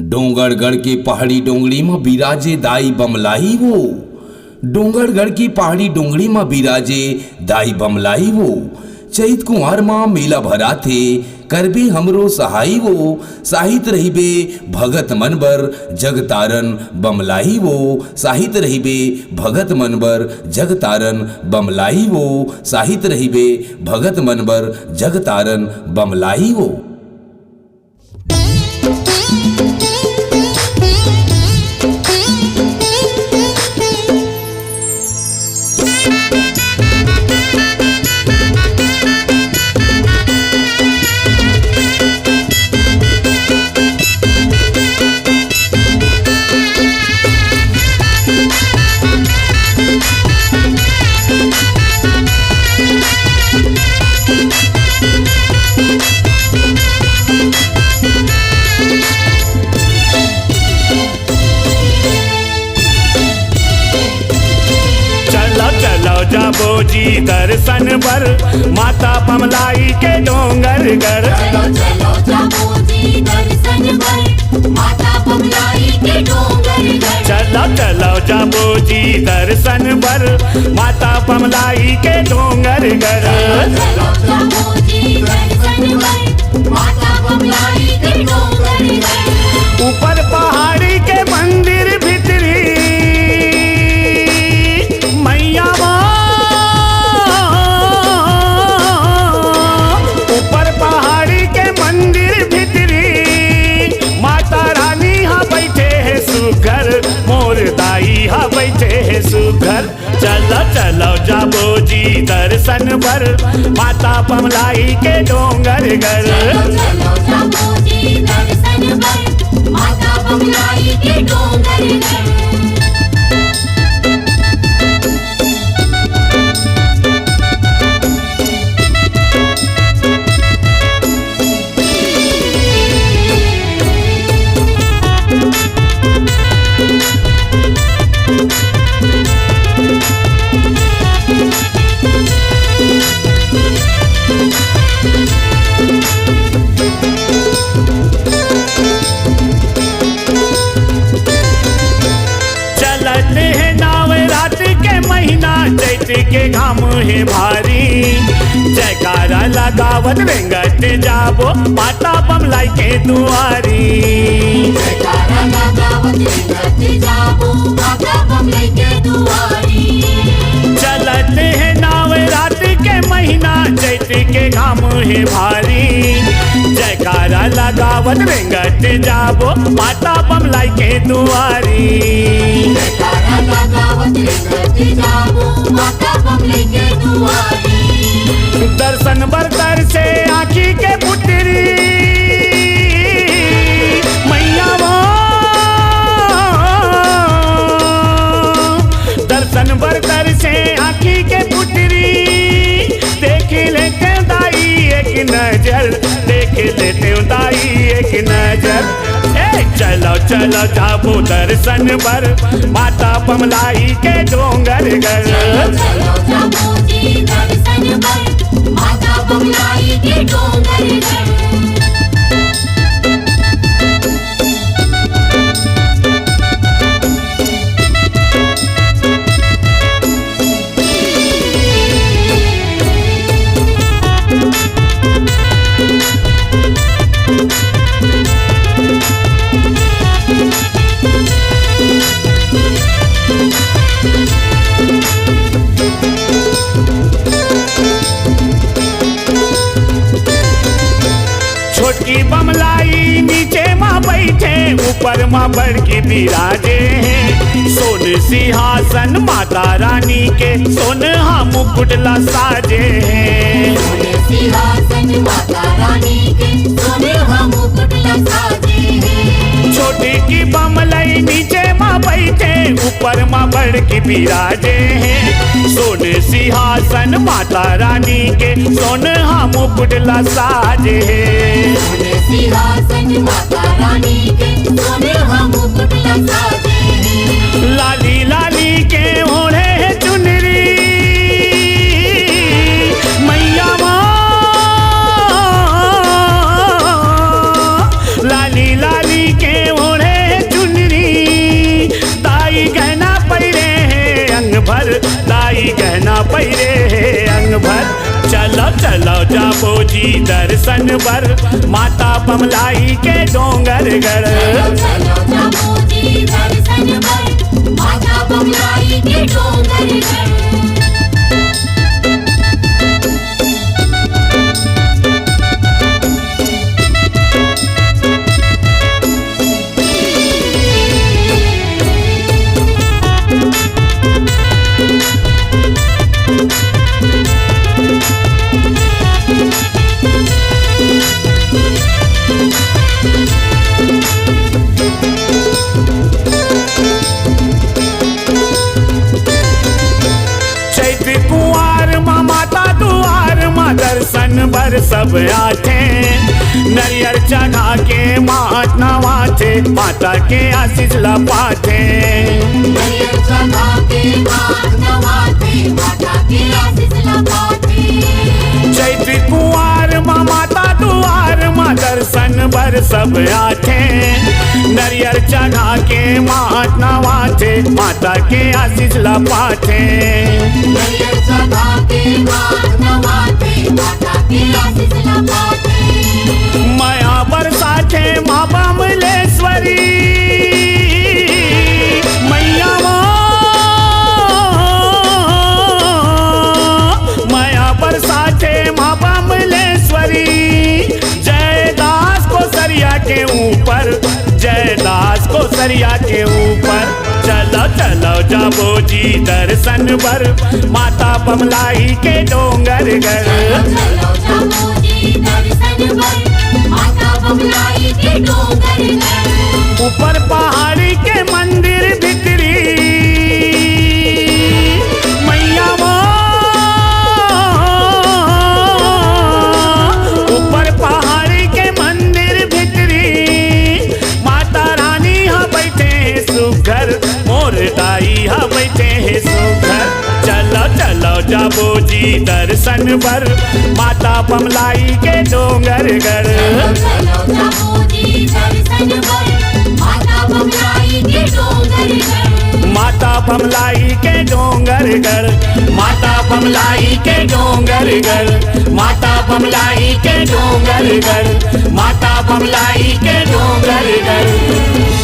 डोंगरगढ़ के पहाड़ी डोंगरी में बिराजे दाई बमलाई वो। डोंगरगढ़ की पहाड़ी डोंगरी में बिराजे दाई बमलाई वो। चैत कुंवर माँ मेला भरा थे करबे हमरो सहाई वो। साहित रहिबे भगत मनबर जगतारन बमलाई वो। साहित रहिबे भगत मनबर जगतारन बमलाई वो। साहित रहिबे भगत मनबर जगतारन बमलाई वो। जाबो जी दर्शन बर माता बमलाई के डोंगरगढ़। चलो चलो जाबो जी दर्शन बर माता बमलाई के डोंगरगढ़। चलो चलो जाबो जी दर्शन बर माता बमलाई के डोंगरगढ़। चलो जाबो जी दर्शन बर माता बमलाई के डोंगरगढ़। ऊपर पहाड़ी के मंदिर भितरी मैया दाई हा बैठे है सुघर। चलो चलो जाबो जी दर्शन बर माता बमलाई के डोंगरगढ़। चलो चलो जाबो जी दर्शन बर माता बमलाई के डोंगरगढ़। के घाम है भारी जयकारा लगावत वेंगट जाबो माता बमलाई के दुआरी। जयकारा लगावत वेंगट जाबो माता बमलाई के दुआरी। चलते हैं नाव रात के महीना चैत के घाम है भारी जयकारा लगावत वेंगट जाबो माता बमलाई के दुआरी। जयकारा लगावत वेंगट जाबो माता बमलाई के दुआरी। दर्शन बरतर से आँखी के पुतरी मैया वो। दर्शन बरतर से आँखी के पुतरी देख लेते दाई एक नजर। देख लेते दाई एक नजर। चलो चलो जाबो दर्शन बर माता बमलाई के डोंगरगढ़। चलो चलो जाबो जी दर्शन बर माता बमलाई के डोंगरगढ़। छोटकी बमलाई नीचे माँ बैठे ऊपर माँ बड़की बिराजे हैं। सोन सिंहासन माता रानी के सोनहा मुकुटला साजे हैं। सोने सिंहासन माता रानी के सोनहा मुकुटला साजे हैं। छोटी की बमलाई नीचे माँ बैठे ऊपर माँ बड़की बिराजे हैं। सोन सिंहासन माता रानी के सोनहा मुकुटला साजे हैं। सोने सिंहासन माता रानी के सोनहा मुकुटला साजे हैं। लाली लाली के ओढ़े है चुनरी मैया माँ। लाली लाली के ओढ़े भर दाई गहना पहिरे है अंग भर चलो चलो जाबो जी दर्शन बर माता बमलाई के डोंगर गढ़ चलो जाबो जी दर्शन बर माता बमलाई के डोंगर गढ़ दर्शन बर सब आते नरियर चढ़ा के मात नवाते माता के आशीष लपाते नरियर चढ़ा के मात नवाते माता के आशीष लपाते चैत्र कुंवार माता दुआर माँ दर्शन बर सब आते नरियर चढ़ा के मात नवाते माता के आशीष लपाते नरियर चढ़ा के मात नवाते माता के आशीष लपाते माया बरसाते माँ बमलेश्वरी मैया माया बरसाते माँ बमलेश्वरी जयदास को सरिया के ऊपर जयदास को सरिया के ऊपर चलो चलो जाबो जी दर्शन बर माता बमलाई के डोंगर गढ़ चलो जाबो जी दर्शन बर माता बमलाई के डोंगर गढ़ ऊपर पहाड़ी के मंदिर भितरी मैया ऊपर पहाड़ी के मंदिर भितरी माता रानी हा बैठे हैं सुघर मोर दाई हा बैठे हैं सुघर चलो चलो जाबो जी दर्शन बर माता बमलाई के डोंगर गढ़ चलो जाबो जी दर्शन बर माता बमलाई के डोंगर गढ़ माता बमलाई के डोंगर गढ़ माता बमलाई के डोंगर गढ़ माता बमलाई के डोंगर गढ़ माता बमलाई के डोंगर गढ़